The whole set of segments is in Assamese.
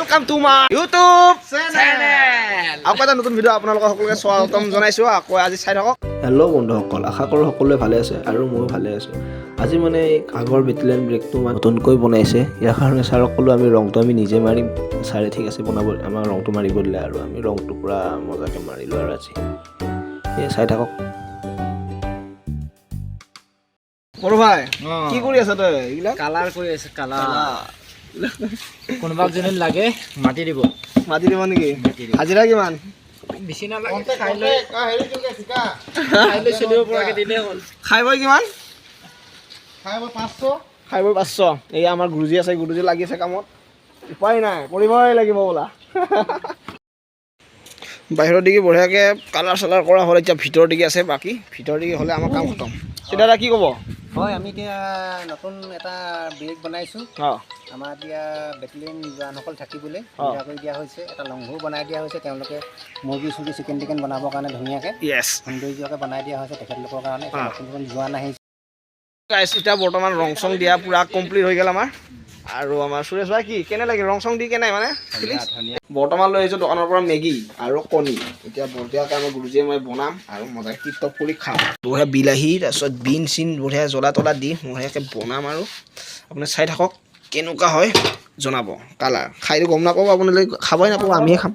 Welcome to my YouTube channel. আকৌ এটা নতুন ভিডিঅ' আপোনালোকক সকলোকে স্বাগতম জনাইছোঁ। আকৌ আজি চাই থাকক। হেল্ল' বন্ধুসকল, আশা কৰোঁ সকলোৱে ভালে আছে আৰু ময়ো ভালে আছোঁ। আজি মানে আগৰ বেটেলিয়ান ব্ৰেকটো নতুনকৈ বনাইছে। ইয়াৰ কাৰণে ছাৰক ক'লোঁ আমি ৰংটো আমি নিজে মাৰিম। ছাৰে ঠিক আছে বনাব, আমাক ৰংটো মাৰিব দিলে আৰু আমি ৰংটো পূৰা মজাকৈ মাৰিলোঁ আৰু আজি এই চাই থাকক। সৰু ভাই কি কৰি আছ তই? এইবিলাক কালাৰ কৰি আছে, কালাৰ কোনোবাক যদি লাগে মাতি দিব নেকি? হাজিৰা কিমান? বেছি নালাগে, খাই লৈ চলিব পৰাকৈ দিলেই হ'ল। খাই বৈ কিমান? খাই বৈ 500। এই আমাৰ গুৰুজী আছে, গুৰুজী লাগি আছে কামত, উপায় নাই, কৰিবই লাগিব বোলা। বাহিৰৰ দিকে বঢ়িয়াকৈ কালাৰ চালাৰ কৰা হ'ল। এতিয়া ভিতৰৰ দিকে আছে, বাকী ভিতৰৰ দিকে হ'লে আমাৰ কাম খতম। দাদা কি ক'ব? হয়, আমি এতিয়া নতুন এটা ব্ৰেক বনাইছোঁ। অঁ, আমাৰ এতিয়া বেটেলিয়ান জোৱানসকল থাকিবলৈ সুবিধা কৰি দিয়া হৈছে। এটা লংঘৰো বনাই দিয়া হৈছে, তেওঁলোকে মুৰ্গী চুৰ্গী চিকেন টিকেন বনাবৰ কাৰণে ধুনীয়াকৈ য়েছ সৌন্দৰ্যকৈ বনাই দিয়া হৈছে তেখেতলোকৰ কাৰণে। অঁ। নতুন নতুন জোৱান আহিছে। গাইছ, এতিয়া বৰ্তমান ৰং চং দিয়া পূৰা কমপ্লিট হৈ গ'ল আমাৰ। আৰু আমাৰ সুৰেশ ভাই কি কেনে লাগে ৰং চং দি কেনে মানে ধুনীয়া। বৰ্তমান লৈ আহিছোঁ দোকানৰ পৰা মেগী আৰু কণী। এতিয়া বঢ়িয়াকৈ আমাৰ গুৰুজীয়ে মই বনাম আৰু মজাকৈ টিপ টপ কৰি খাম। বঢ়িয়া বিলাহী তাৰপিছত বিন চিন বঢ়িয়া জ্বলা তলা দি বঢ়িয়াকৈ বনাম আৰু আপুনি চাই থাকক কেনেকুৱা হয় জনাব। কালাৰ খাইটো গম নাপাব, আপোনালোকে খাবই নাপাব, আমিহে খাম।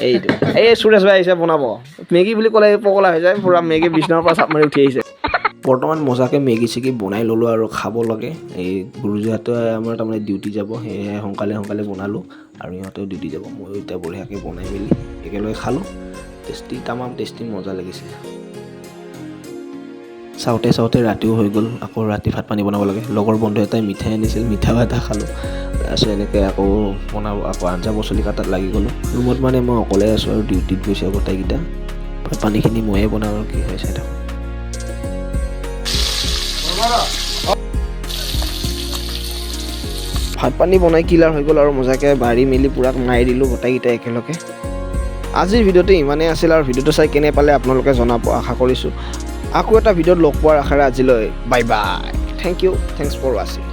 এইটো এই সুৰেশ ভাই আহিছে বনাব। মেগী বুলি ক'লে পগলা হৈ যায়, পূৰা মেগী বিচনাৰ পৰা চাপ মাৰি উঠি আহিছে। বৰ্তমান মজাকৈ মেগী চেগী বনাই ল'লোঁ আৰু খাব লাগে। এই গুৰুজীহঁতে আমাৰ তাৰমানে ডিউটি যাব, সেয়েহে সোনকালে বনালোঁ আৰু ইহঁতেও ডিউটি যাব। ময়ো এতিয়া বঢ়িয়াকৈ বনাই মেলি একেলগে খালোঁ। টেষ্টি, তামাম টেষ্টি, মজা লাগিছে। চাওঁতে ৰাতিও হৈ গ'ল, আকৌ ৰাতি ভাত পানী বনাব লাগে। লগৰ বন্ধু এটাই মিঠাই আনিছিল, মিঠাও এটা খালোঁ। তাৰপিছত এনেকৈ আকৌ আকৌ আঞ্জা পাচলি কাটাত লাগি গ'লোঁ। ৰুমত মানে মই অকলে আছোঁ আৰু ডিউটিত গৈছে গোটেইকেইটা। ভাত পানীখিনি ময়ে বনাওঁ আৰু কি হয় চাই থাকোঁ। ভাত পানী বনাই কিলাৰ হৈ গ'ল আৰু মজাকৈ বাঢ়ি মেলি পূৰা মাৰি দিলোঁ গোটেইকেইটা একেলগে। আজিৰ ভিডিঅ'টো ইমানেই আছিল আৰু ভিডিঅ'টো চাই কেনে পালে আপোনালোকে জনাব আশা কৰিছোঁ। আকৌ এটা ভিডিঅ'ত লগ পোৱাৰ আশাৰে আজিলৈ বাই বাই। থেংকছ ফৰ ৱাচিং।